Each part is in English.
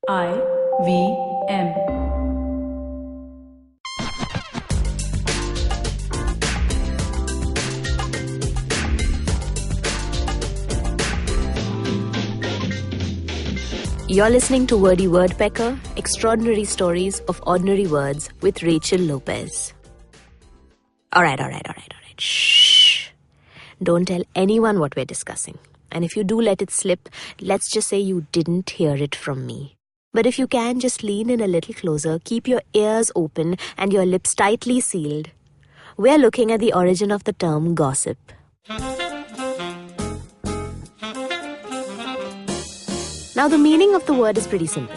IVM. You're listening to Wordy Wordpecker, Extraordinary Stories of Ordinary Words with Rachel Lopez. All right. Shh. Don't tell anyone what we're discussing. And if you do let it slip, let's just say you didn't hear it from me. But if you can, just lean in a little closer, keep your ears open and your lips tightly sealed. We're looking at the origin of the term gossip. Now, the meaning of the word is pretty simple.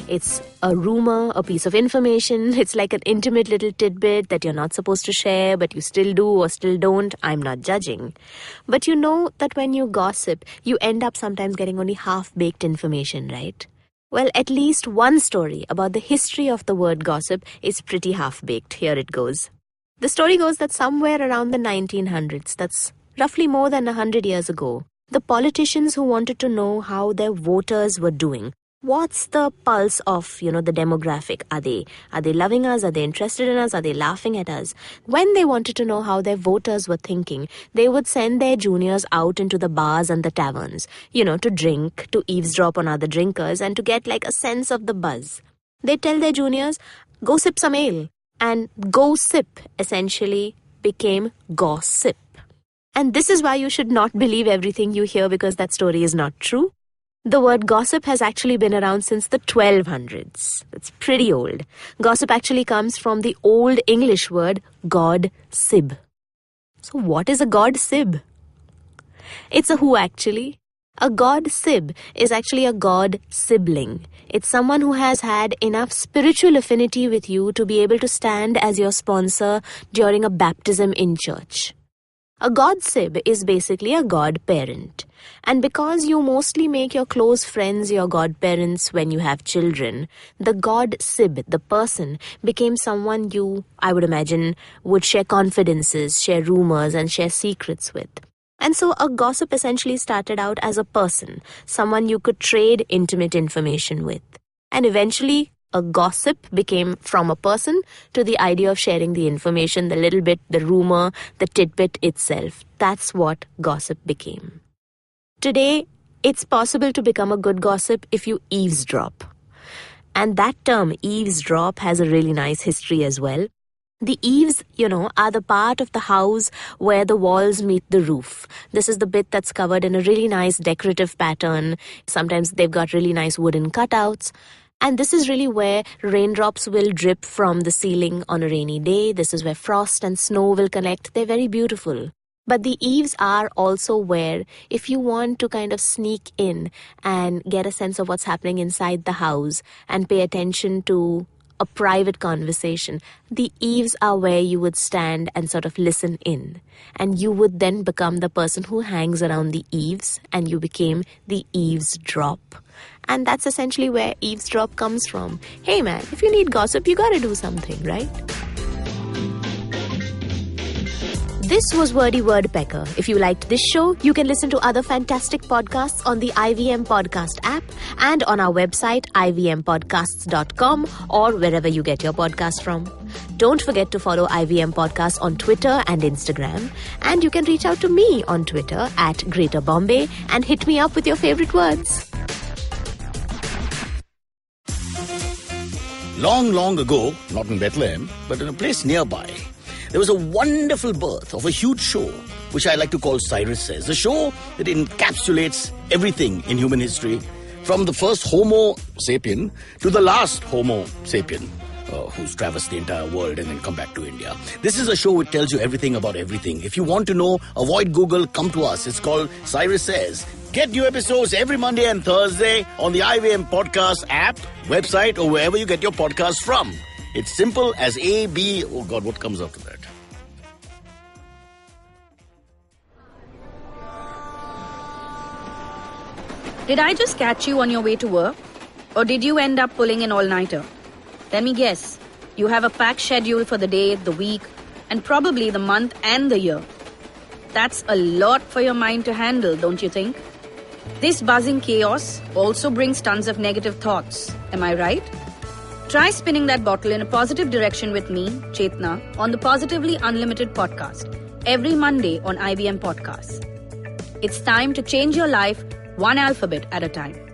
It's a rumor, a piece of information. It's like an intimate little tidbit that you're not supposed to share, but you still do or still don't. I'm not judging. But you know that when you gossip, you end up sometimes getting only half-baked information, right? Well, at least one story about the history of the word gossip is pretty half-baked. Here it goes. The story goes that somewhere around the 1900s, that's roughly more than 100 years ago, the politicians who wanted to know how their voters were doing. What's the pulse of, the demographic? Are they loving us? Are they interested in us? Are they laughing at us? When they wanted to know how their voters were thinking, they would send their juniors out into the bars and the taverns, to drink, to eavesdrop on other drinkers, and to get like a sense of the buzz. They'd tell their juniors, go sip some ale. And go sip essentially became gossip. And this is why you should not believe everything you hear because that story is not true. The word gossip has actually been around since the 1200s. It's pretty old. Gossip actually comes from the Old English word god sib. So what is a god sib? It's a who actually. A god sib is actually a god sibling. It's someone who has had enough spiritual affinity with you to be able to stand as your sponsor during a baptism in church. A god-sib is basically a godparent. And because you mostly make your close friends your godparents when you have children, the god-sib, the person, became someone you, I would imagine, would share confidences, share rumors, and share secrets with. And so a gossip essentially started out as a person, someone you could trade intimate information with. And eventually, a gossip became from a person to the idea of sharing the information, the little bit, the rumor, the tidbit itself. That's what gossip became. Today, it's possible to become a good gossip if you eavesdrop. And that term, eavesdrop, has a really nice history as well. The eaves, are the part of the house where the walls meet the roof. This is the bit that's covered in a really nice decorative pattern. Sometimes they've got really nice wooden cutouts. And this is really where raindrops will drip from the ceiling on a rainy day. This is where frost and snow will connect. They're very beautiful. But the eaves are also where, if you want to kind of sneak in and get a sense of what's happening inside the house and pay attention to a private conversation, the eaves are where you would stand and sort of listen in. And you would then become the person who hangs around the eaves, and you became the eavesdrop. And that's essentially where eavesdrop comes from. Hey man, if you need gossip, you gotta do something, right? This was Wordy Wordpecker. If you liked this show, you can listen to other fantastic podcasts on the IVM Podcast app and on our website, ivmpodcasts.com, or wherever you get your podcasts from. Don't forget to follow IVM Podcasts on Twitter and Instagram. And you can reach out to me on Twitter at Greater Bombay and hit me up with your favorite words. Long, long ago, not in Bethlehem, but in a place nearby, there was a wonderful birth of a huge show, which I like to call Cyrus Says. A show that encapsulates everything in human history, from the first Homo sapien to the last Homo sapien, who's traversed the entire world and then come back to India. This is a show which tells you everything about everything. If you want to know, avoid Google, come to us. It's called Cyrus Says. Get new episodes every Monday and Thursday on the IVM Podcast app, website, or wherever you get your podcasts from. It's simple as A, B, oh God, what comes after that? Did I just catch you on your way to work? Or did you end up pulling an all-nighter? Let me guess. You have a packed schedule for the day, the week, and probably the month and the year. That's a lot for your mind to handle, don't you think? This buzzing chaos also brings tons of negative thoughts. Am I right? Try spinning that bottle in a positive direction with me, Chetna, on the Positively Unlimited podcast, every Monday on IBM Podcasts. It's time to change your life one alphabet at a time.